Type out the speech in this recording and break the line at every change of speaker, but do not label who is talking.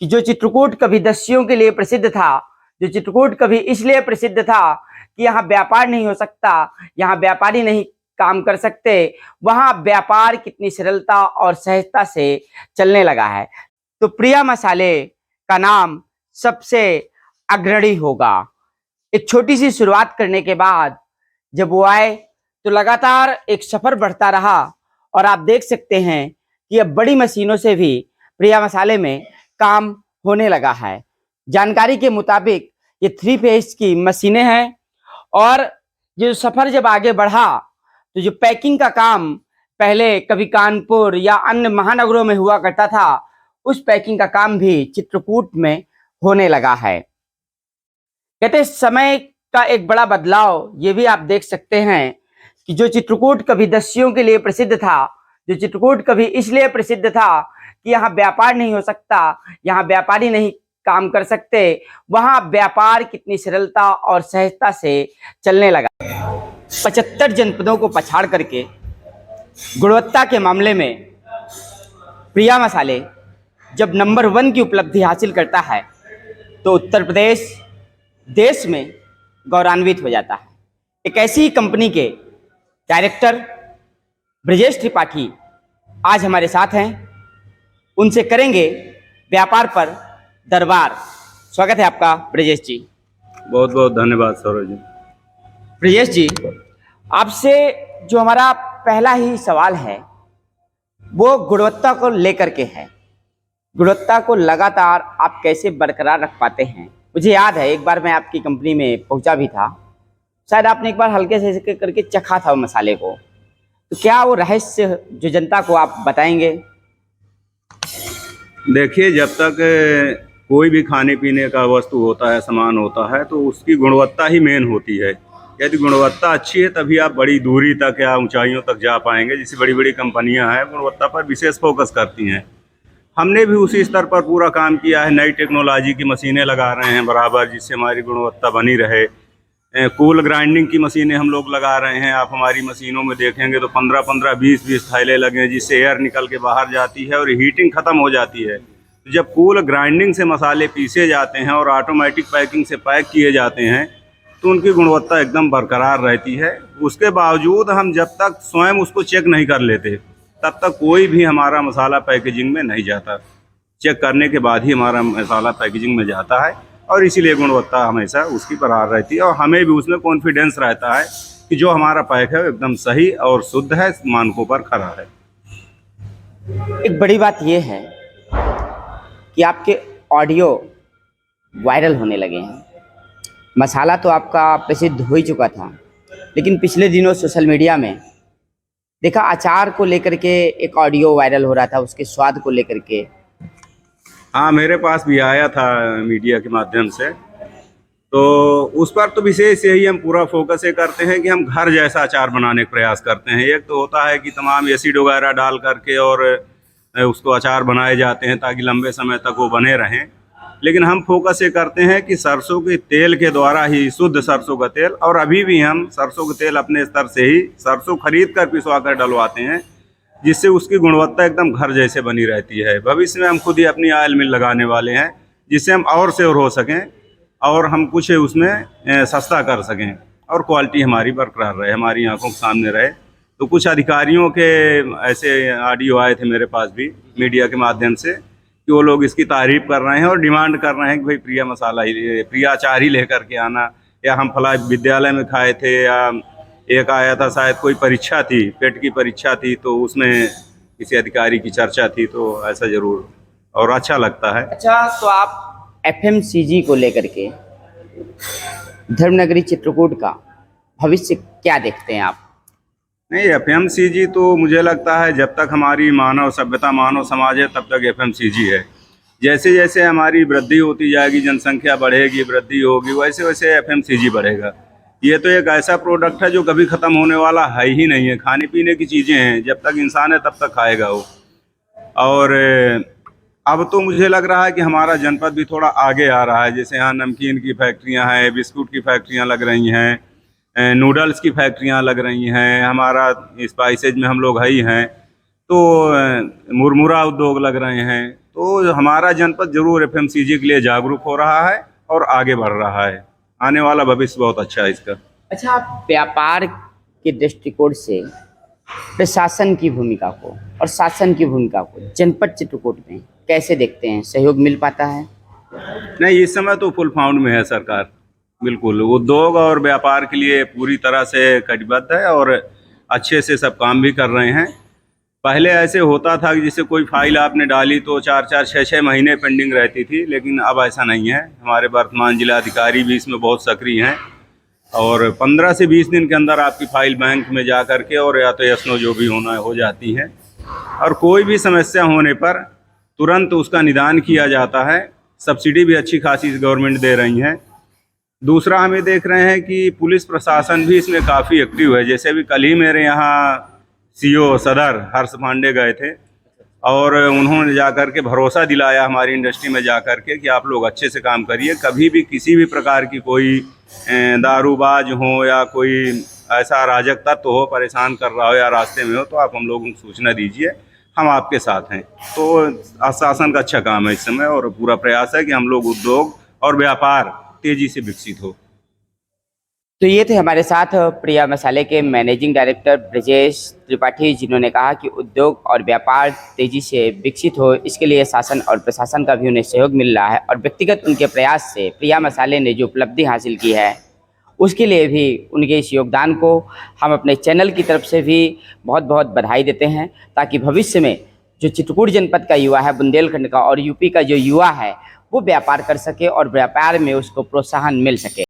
कि जो चित्रकूट कभी दस्युओं के लिए प्रसिद्ध था, जो चित्रकूट कभी इसलिए प्रसिद्ध था कि यहाँ व्यापार नहीं हो सकता, यहाँ व्यापारी नहीं काम कर सकते, वहाँ व्यापार कितनी सरलता और सहजता से चलने लगा है। तो प्रिया मसाले का नाम सबसे अग्रणी होगा। एक छोटी सी शुरुआत करने के बाद जब वो आए तो लगातार एक सफर बढ़ता रहा और आप देख सकते हैं कि अब बड़ी मशीनों से भी प्रिया मसाले में काम होने लगा है। जानकारी के मुताबिक ये 3 फेज की मशीनें हैं और ये सफर जब आगे बढ़ा तो जो पैकिंग का काम पहले कभी कानपुर या अन्य महानगरों में हुआ करता था, उस पैकिंग का काम भी चित्रकूट में होने लगा है। कहते समय का एक बड़ा बदलाव ये भी आप देख सकते हैं कि जो चित्रकूट कभी दस्युओं के लिए प्रसिद्ध था, जो चित्रकूट कभी इसलिए प्रसिद्ध था कि यहाँ व्यापार नहीं हो सकता, यहाँ व्यापारी नहीं काम कर सकते, वहाँ व्यापार कितनी सरलता और सहजता से चलने लगा। 75 जनपदों को पछाड़ करके गुणवत्ता के मामले में प्रिया मसाले जब नंबर 1 की उपलब्धि हासिल करता है तो उत्तर प्रदेश देश में गौरवान्वित हो जाता है। एक ऐसी ही कंपनी के डायरेक्टर ब्रजेश त्रिपाठी आज हमारे साथ हैं, उनसे करेंगे व्यापार पर दरबार। स्वागत है आपका ब्रजेश जी।
बहुत बहुत धन्यवाद सौरभ जी।
ब्रजेश जी, आपसे जो हमारा पहला ही सवाल है वो गुणवत्ता को लेकर के है। गुणवत्ता को लगातार आप कैसे बरकरार रख पाते हैं? मुझे याद है एक बार मैं आपकी कंपनी में पहुंचा भी था, शायद आपने एक बार हल्के से करके चखा था मसाले को, तो क्या वो रहस्य जो जनता को आप बताएंगे?
देखिए, जब तक कोई भी खाने पीने का वस्तु होता है, सामान होता है, तो उसकी गुणवत्ता ही मेन होती है। यदि गुणवत्ता अच्छी है तभी आप बड़ी दूरी तक या ऊंचाइयों तक जा पाएंगे। जैसे बड़ी बड़ी कंपनियां हैं गुणवत्ता पर विशेष फोकस करती हैं। हमने भी उसी स्तर पर पूरा काम किया है। नई टेक्नोलॉजी की मशीनें लगा रहे हैं बराबर, जिससे हमारी गुणवत्ता बनी रहे। कूल ग्राइंडिंग की मशीनें हम लोग लगा रहे हैं। आप हमारी मशीनों में देखेंगे तो 15-15, 20-20 थैले लगे हैं, जिससे एयर निकल के बाहर जाती है और हीटिंग ख़त्म हो जाती है। जब कूल ग्राइंडिंग से मसाले पीसे जाते हैं और ऑटोमेटिक पैकिंग से पैक किए जाते हैं तो उनकी गुणवत्ता एकदम बरकरार रहती है। उसके बावजूद हम जब तक स्वयं उसको चेक नहीं कर लेते तब तक कोई भी हमारा मसाला पैकेजिंग में नहीं जाता। चेक करने के बाद ही हमारा मसाला पैकेजिंग में जाता है और इसीलिए गुणवत्ता हमेशा उसकी बरकरार रहती है और हमें भी उसमें कॉन्फिडेंस रहता है कि जो हमारा पैक है वो एकदम सही और शुद्ध है, मानकों पर खरा है।
एक बड़ी बात यह है कि आपके ऑडियो वायरल होने लगे हैं। मसाला तो आपका प्रसिद्ध हो ही चुका था, लेकिन पिछले दिनों सोशल मीडिया में देखा अचार को लेकर के एक ऑडियो वायरल हो रहा था, उसके स्वाद को लेकर के।
हाँ, मेरे पास भी आया था मीडिया के माध्यम से। तो उस पर तो विशेष यही हम पूरा फोकस ये करते हैं कि हम घर जैसा अचार बनाने का प्रयास करते हैं। एक तो होता है कि तमाम एसिड वगैरह डाल करके और उसको अचार बनाए जाते हैं ताकि लंबे समय तक वो बने रहें, लेकिन हम फोकस ये करते हैं कि सरसों के तेल के द्वारा ही, शुद्ध सरसों का तेल, और अभी भी हम सरसों का तेल अपने स्तर से ही सरसों खरीद कर पिसवा कर डलवाते हैं, जिससे उसकी गुणवत्ता एकदम घर जैसे बनी रहती है। भविष्य में हम खुद ही अपनी ऑयल मिल लगाने वाले हैं, जिससे हम और श्योर हो सकें और हम कुछ उसमें सस्ता कर सकें और क्वालिटी हमारी बरकरार रहे, हमारी आंखों के सामने रहे। तो कुछ अधिकारियों के ऐसे ऑडियो आए थे मेरे पास भी मीडिया के माध्यम से कि वो लोग इसकी तारीफ़ कर रहे हैं और डिमांड कर रहे हैं कि भाई प्रिया मसाला ही, प्रिया अचार ही लेकर के आना, या हम फला विद्यालय में खाए थे, या एक आया था शायद कोई परीक्षा थी, पेट की परीक्षा थी, तो उसमें किसी अधिकारी की चर्चा थी, तो ऐसा ज़रूर और अच्छा लगता है।
अच्छा, तो आप एफएमसीजी को लेकर के धर्मनगरी चित्रकूट का भविष्य क्या देखते हैं आप?
नहीं, एफएमसीजी तो मुझे लगता है जब तक हमारी मानव सभ्यता, मानव समाज है, तब तक एफएमसीजी है। जैसे जैसे हमारी वृद्धि होती जाएगी, जनसंख्या बढ़ेगी, वृद्धि होगी, वैसे वैसे एफएमसीजी बढ़ेगा। ये तो एक ऐसा प्रोडक्ट है जो कभी ख़त्म होने वाला है ही नहीं है। खाने पीने की चीज़ें हैं, जब तक इंसान है तब तक खाएगा वो। और अब तो मुझे लग रहा है कि हमारा जनपद भी थोड़ा आगे आ रहा है। जैसे यहाँ नमकीन की फैक्ट्रियाँ हैं, बिस्कुट की फैक्ट्रियाँ लग रही हैं, नूडल्स की फैक्ट्रियाँ लग रही हैं, हमारा स्पाइसेज में हम लोग है ही हैं, तो मुरमुरा उद्योग लग रहे हैं। तो हमारा जनपद जरूर एफएमसीजी के लिए जागरूक हो रहा है और आगे बढ़ रहा है। आने वाला भविष्य बहुत अच्छा है इसका।
अच्छा, आप व्यापार के दृष्टिकोण से प्रशासन की भूमिका को और शासन की भूमिका को जनपद चित्रकूट में कैसे देखते हैं? सहयोग मिल पाता है?
नहीं, इस समय तो फुल फाउंड में है सरकार, बिल्कुल उद्योग और व्यापार के लिए पूरी तरह से कटिबद्ध है और अच्छे से सब काम भी कर रहे हैं। पहले ऐसे होता था कि जैसे कोई फाइल आपने डाली तो 4-4, 6-6 महीने पेंडिंग रहती थी, लेकिन अब ऐसा नहीं है। हमारे वर्तमान जिलाधिकारी भी इसमें बहुत सक्रिय हैं और 15 से 20 दिन के अंदर आपकी फाइल बैंक में जा करके और या तो यस नो जो भी होना हो जाती है और कोई भी समस्या होने पर तुरंत उसका निदान किया जाता है। सब्सिडी भी अच्छी खासी गवर्नमेंट दे रही है। दूसरा, हमें देख रहे हैं कि पुलिस प्रशासन भी इसमें काफ़ी एक्टिव है। जैसे अभी कल ही मेरे यहाँ सीओ सदर हर्ष पांडे गए थे और उन्होंने जाकर के भरोसा दिलाया हमारी इंडस्ट्री में जाकर के कि आप लोग अच्छे से काम करिए, कभी भी किसी भी प्रकार की कोई दारूबाज हो या कोई ऐसा अराजक तत्व हो परेशान कर रहा हो या रास्ते में हो तो आप हम लोगों को सूचना दीजिए, हम आपके साथ हैं। तो शासन का अच्छा काम है इस समय और पूरा प्रयास है कि हम लोग उद्योग और व्यापार तेजी से विकसित हो।
तो ये थे हमारे साथ प्रिया मसाले के मैनेजिंग डायरेक्टर ब्रजेश त्रिपाठी, जिन्होंने कहा कि उद्योग और व्यापार तेजी से विकसित हो, इसके लिए शासन और प्रशासन का भी उन्हें सहयोग मिल रहा है और व्यक्तिगत उनके प्रयास से प्रिया मसाले ने जो उपलब्धि हासिल की है उसके लिए भी उनके इस योगदान को हम अपने चैनल की तरफ से भी बहुत बहुत बधाई देते हैं, ताकि भविष्य में जो चित्रकूट जनपद का युवा है, बुंदेलखंड का और यूपी का जो युवा है, वो व्यापार कर सके और व्यापार में उसको प्रोत्साहन मिल सके।